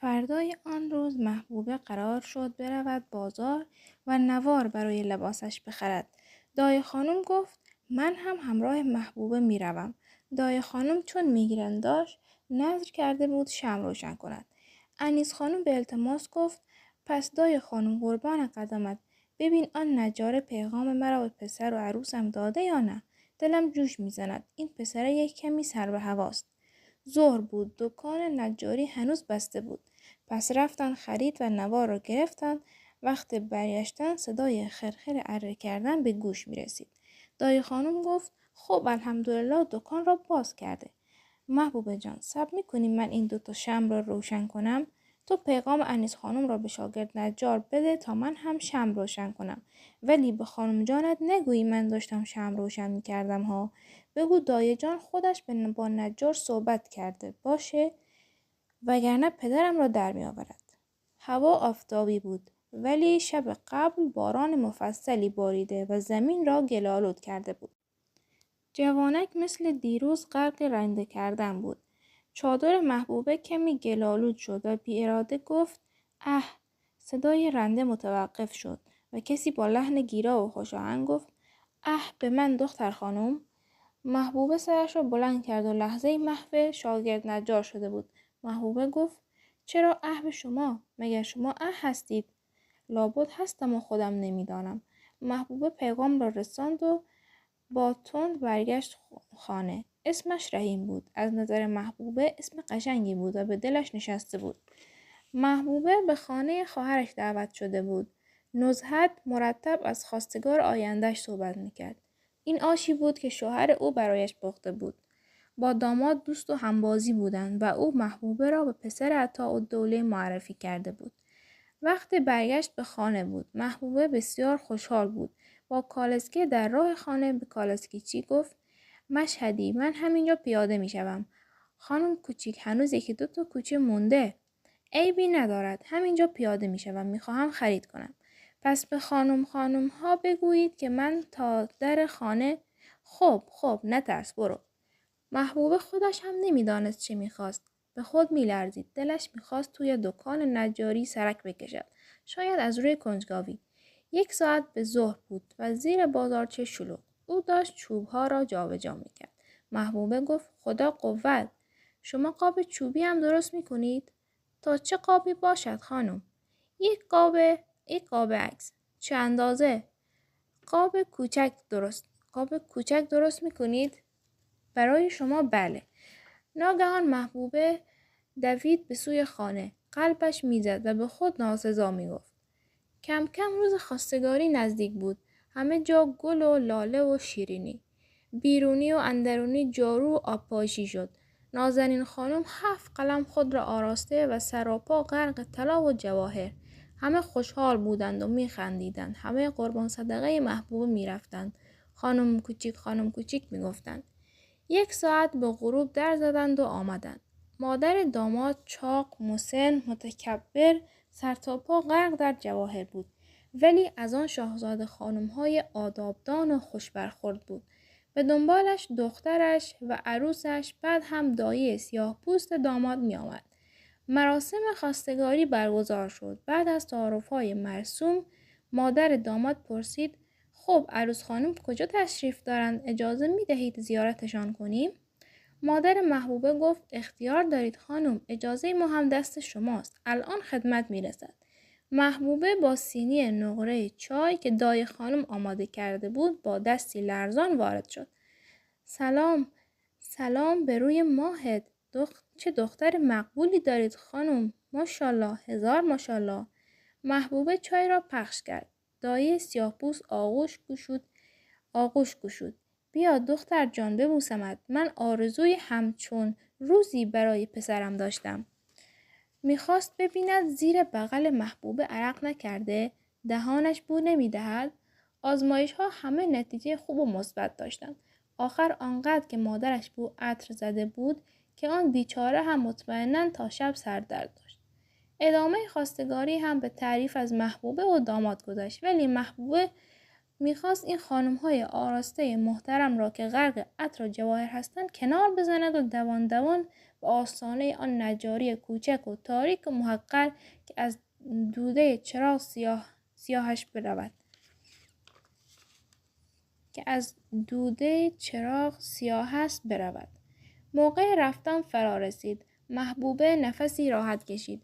فردای آن روز محبوبه قرار شد برود بازار و نوار برای لباسش بخرد. دای خانم گفت من هم همراه محبوبه میروم. دای خانم چون میگرن داشت نذر کرده بود شمع روشن کند. انیس خانم به التماس گفت پس دای خانم قربان قدمت ببین آن نجار پیغام مرا به پسر و عروسم داده یا نه؟ دلم جوش میزند. این پسر یک کمی سر به هواست. ظهر بود. دکان نجاری هنوز بسته بود. پس رفتن خرید و نوار را گرفتن. وقت برگشتن صدای خرخر اره کردن به گوش می رسید. دایی خانم گفت خب الحمدلله دکان را باز کرده. محبوبه جان صبر می کنی من این دوتا شمع را روشن کنم؟ تو پیغام انیس خانم را به شاگرد نجار بده تا من هم شمع روشن کنم. ولی به خانم جانت نگویی من داشتم شمع روشن می کردم ها. بگو دایه جان خودش با نجار صحبت کرده باشه وگرنه پدرم را در می آورد. هوا آفتابی بود ولی شب قبل باران مفصلی باریده و زمین را گل‌آلود کرده بود. جوانک مثل دیروز غرق رنده کردن بود. چادر محبوبه کمی گل‌آلود شد و بی اراده گفت اه. صدای رنده متوقف شد و کسی با لحن گیرا و خوشاهنگ گفت اه به من دختر خانم. محبوبه سرش را بلند کرد و لحظه محو شاگرد نجار شده بود. محبوبه گفت چرا اه به شما؟ مگر شما اه هستید؟ لابد هستم و خودم نمیدانم. محبوبه پیغام را رساند و با تند برگشت خانه. اسمش رحیم بود. از نظر محبوبه اسم قشنگی بود و به دلش نشسته بود. محبوبه به خانه خواهرش دعوت شده بود. نزهت مرتب از خواستگار آیندهش صحبت میکرد. این آشی بود که شوهر او برایش پخته بود. با داماد دوست و همبازی بودند و او محبوبه را به پسر عطاالدوله معرفی کرده بود. وقت برگشت به خانه بود. محبوبه بسیار خوشحال بود. با کالسکه در راه خانه به کالسکیچی گفت مشهدی من همینجا پیاده میشوم. خانم کوچیک هنوز یکی دو تا کوچه مونده. عیبی ندارد. همینجا پیاده میشوم. میخواهم خرید کنم. پس به خانم ها بگویید که من تا در خانه. خب نترس برو. محبوبه خودش هم نمیدانست چه میخواست. به خود میلرزید. دلش میخواست توی دکان نجاری سرک بکشد. شاید از روی کنجکاوی. 1 ساعت به ظهر بود و زیر بازارچه شلوغ. او داشت چوبها را جابجا میکرد. محبوبه گفت خدا قوت. شما قاب چوبی هم درست میکنید؟ تا چه قابی باشد خانم؟ یک قاب عکس. چه اندازه؟ قاب کوچک درست میکنید؟ برای شما بله. ناگهان محبوبه دوید به سوی خانه. قلبش میزد و به خود ناسزا میگفت. کم کم روز خواستگاری نزدیک بود. همه جا گل و لاله و شیرینی. بیرونی و اندرونی جارو و آبپاشی شد. نازنین خانم 7 قلم خود را آراسته و سراپا غرق طلا و جواهر. همه خوشحال بودند و میخندیدند. همه قربان صدقه محبوبه میرفتند. خانم کوچیک میگفتند. 1 ساعت به غروب در زدند و آمدند. مادر داماد چاق، مسن، متکبر، سرتاپا غرق در جواهر بود. ولی از آن شاهزاده خانم‌های آدابدان و خوشبرخورد بود. به دنبالش دخترش و عروسش بعد هم دایی سیاه پوست داماد می آمد. مراسم خواستگاری برگزار شد. بعد از تعارف‌های مرسوم مادر داماد پرسید خب عروس خانم کجا تشریف دارند؟ اجازه می دهید زیارتشان کنیم؟ مادر محبوبه گفت اختیار دارید خانم. اجازه ما هم دست شماست. الان خدمت می رسد. محبوبه با سینی نقره چای که دای خانم آماده کرده بود با دستی لرزان وارد شد. سلام به روی ماهت. چه دختر مقبولی دارید خانم. ماشاءالله. هزار ماشاءالله. محبوبه چای را پخش کرد. دایی سیاه‌پوست آغوش گشود. بیا دختر جان ببوسمت. من آرزوی همچون روزی برای پسرم داشتم. میخواست ببیند زیر بغل محبوبه عرق نکرده، دهانش بو نمیدهد. آزمایش ها همه نتیجه خوب و مثبت داشتند. آخر آنقدر که مادرش بو عطر زده بود که آن بیچاره هم مطمئناً تا شب سردرد داشت. ادامه خواستگاری هم به تعریف از محبوبه و داماد گذشت. ولی محبوبه میخواست این خانم‌های آراسته محترم را که غرق عطر و جواهر هستند کنار بزند و دوان به آستانه آن نجاری کوچک و تاریک و محقر که از دوده چراغ سیاهش برود. موقع رفتن فرا رسید. محبوبه نفسی راحت کشید.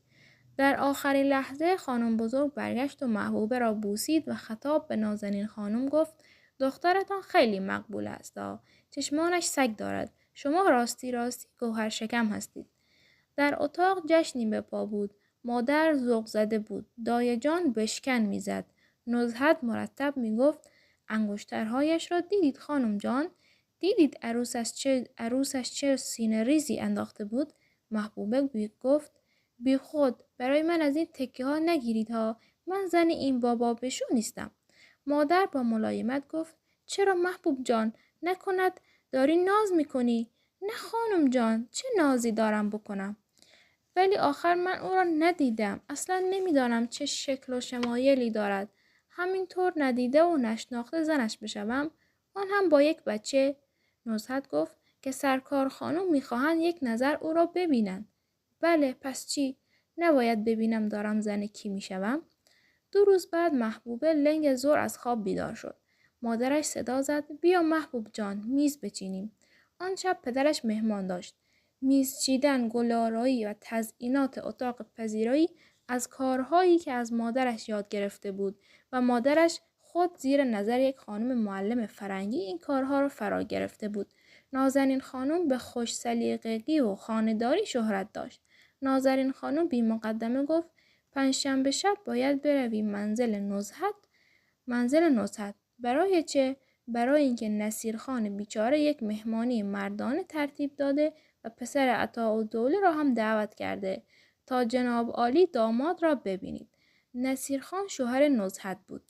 در آخرین لحظه خانم بزرگ برگشت و محبوبه را بوسید و خطاب به نازنین خانم گفت دخترتان خیلی مقبول است. چشمانش سگ دارد. شما راستی گوهر شکم هستید. در اتاق جشنی به پا بود. مادر ذوق زده بود. دایه جان بشکن میزد. نزهت مرتب میگفت انگشترهایش را دیدید خانم جان؟ دیدید عروسش چه سینه ریزی انداخته بود؟ محبوبه گفت بی خود برای من از این تکه ها نگیرید ها. من زن این بابا بشو نیستم. مادر با ملایمت گفت چرا محبوب جان؟ نکند داری ناز میکنی؟ نه خانم جان، چه نازی دارم بکنم؟ ولی آخر من او را ندیدم. اصلا نمیدانم چه شکل و شمایلی دارد. همینطور ندیده و نشناخته زنش بشوم؟ آن هم با یک بچه؟ نزهت گفت که سرکار خانم میخواهند یک نظر او را ببینند. بله، پس چی؟ نباید ببینم دارم زن کی میشوم؟ 2 روز بعد محبوبه لنگ زور از خواب بیدار شد. مادرش صدا زد بیا محبوب جان میز بچینیم. آن شب پدرش مهمان داشت. میز چیدن، گل‌آرایی و تزیینات اتاق پذیرایی از کارهایی که از مادرش یاد گرفته بود و مادرش خود زیر نظر یک خانم معلم فرنگی این کارها را فرا گرفته بود. نازنین خانم به خوش سلیقگی و خانه‌داری شهرت داشت. نازنین خانم بی مقدمه گفت پنجشنبه شب باید برویم منزل نزهت. برای چه؟ برای اینکه نصیرخان بیچاره یک مهمانی مردانه ترتیب داده و پسر عطاالدوله را هم دعوت کرده تا جناب عالی داماد را ببینید. نصیرخان شوهر نزهت بود.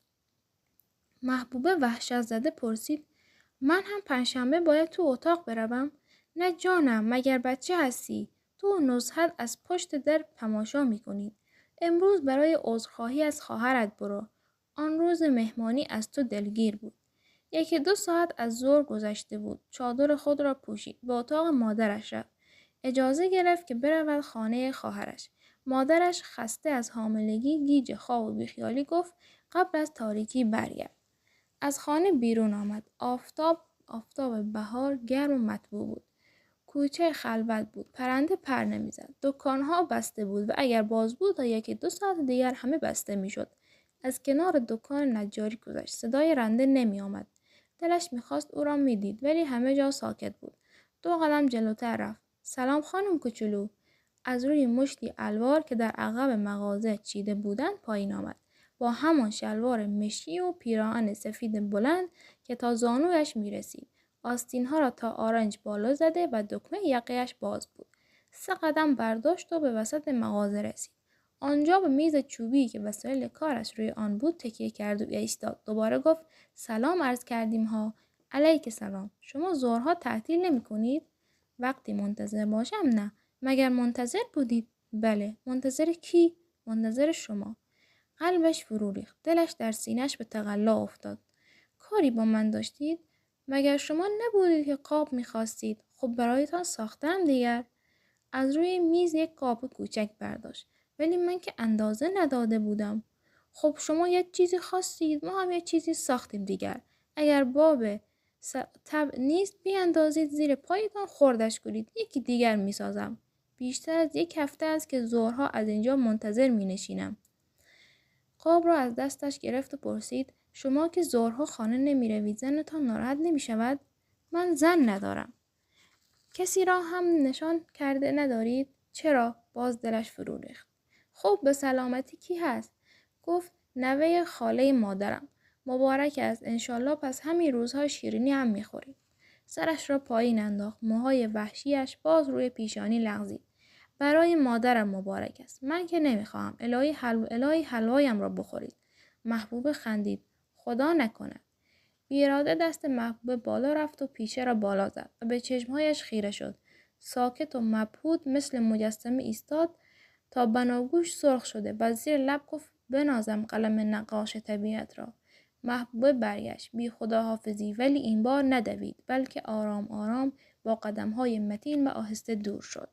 محبوبه وحشت زده پرسید من هم پنجشنبه باید تو اتاق بروم؟ نه جانم، مگر بچه هستی؟ تو و نزهت از پشت در تماشا میکنید. امروز برای عذرخواهی از خواهرت برو. آن روز مهمانی از تو دلگیر بود. 1-2 ساعت از ظهر گذشته بود. چادر خود را پوشید. به اتاق مادرش رفت. اجازه گرفت که برود خانه خواهرش. مادرش خسته از حاملگی گیج خواب و بیخیالی گفت قبل از تاریکی برگرد. از خانه بیرون آمد. آفتاب بهار گرم و مطبوع بود. کوچه خلوت بود. پرنده پر نمیزد. دکانها بسته بود و اگر باز بود تا 1-2 ساعت دیگر همه بسته میشد. از کنار دکان نجاری گذشت. صدای رنده نمی آمد. دلش میخواست او را میدید ولی همه جا ساکت بود. 2 قدم جلوتر رفت. سلام خانم کوچولو. از روی مشتی الوار که در عقب مغازه چیده بودند پایین آمد. با همان شلوار مشکی و پیراهن سفید بلند که تا زانویش میرسید. آستینها را تا آرنج بالا زده و دکمه یقه‌اش باز بود. 3 قدم برداشت و به وسط مغازه رسید. آنجا به میز چوبی که وسایل کارش روی آن بود تکیه کرد و ایستاد. دوباره گفت سلام عرض کردیم ها. علیک سلام. شما ظهرها تعطیل نمی کنید؟ وقتی منتظر باشم نه. مگر منتظر بودید؟ بله. منتظر کی؟ منتظر شما. قلبش فرو ریخت. دلش در سینه‌اش به تقلا افتاد. کاری با من داشتید؟ مگر شما نبودید که قاب می‌خواستید؟ خب برایتان ساختم دیگر. از روی میز یک قاب کوچک برداشت. ولی من که اندازه نداده بودم. خب شما یک چیزی خواستید، ما هم یک چیزی ساختیم دیگر. اگر باب تب نیست بیاندازید زیر پایتان خردش کنید. یکی دیگر میسازم. بیشتر از 1 هفته است که ظهرها از اینجا منتظر می نشینم. قاب را از دستش گرفت و پرسید شما که ظهرها خانه نمی روید زنتان ناراحت نمی شود؟ من زن ندارم. کسی را هم نشان کرده ندارید؟ چرا؟ باز دلش فرو ریخت. خب به سلامتی کی هست؟ گفت نوه خاله مادرم. مبارک است. انشالله پس همین روزها شیرینی هم میخورید. سرش را پایین انداخت. موهای وحشیش باز روی پیشانی لغزید. برای مادرم مبارک است. من که نمیخواهم. الهی حلوایم را بخورید. محبوب خندید. خدا نکند. بی اراده دست محبوب بالا رفت و پیشه را بالا زد و به چشمهایش خیره شد. ساکت و مبهوت مثل مجسمه ایستاد تا بناگوش سرخ شده و زیر لب گفت بنازم قلم نقاش طبیعت را. محبوب برگشت. بی خداحافظی ولی این بار ندوید بلکه آرام آرام با قدم‌های متین و آهسته دور شد.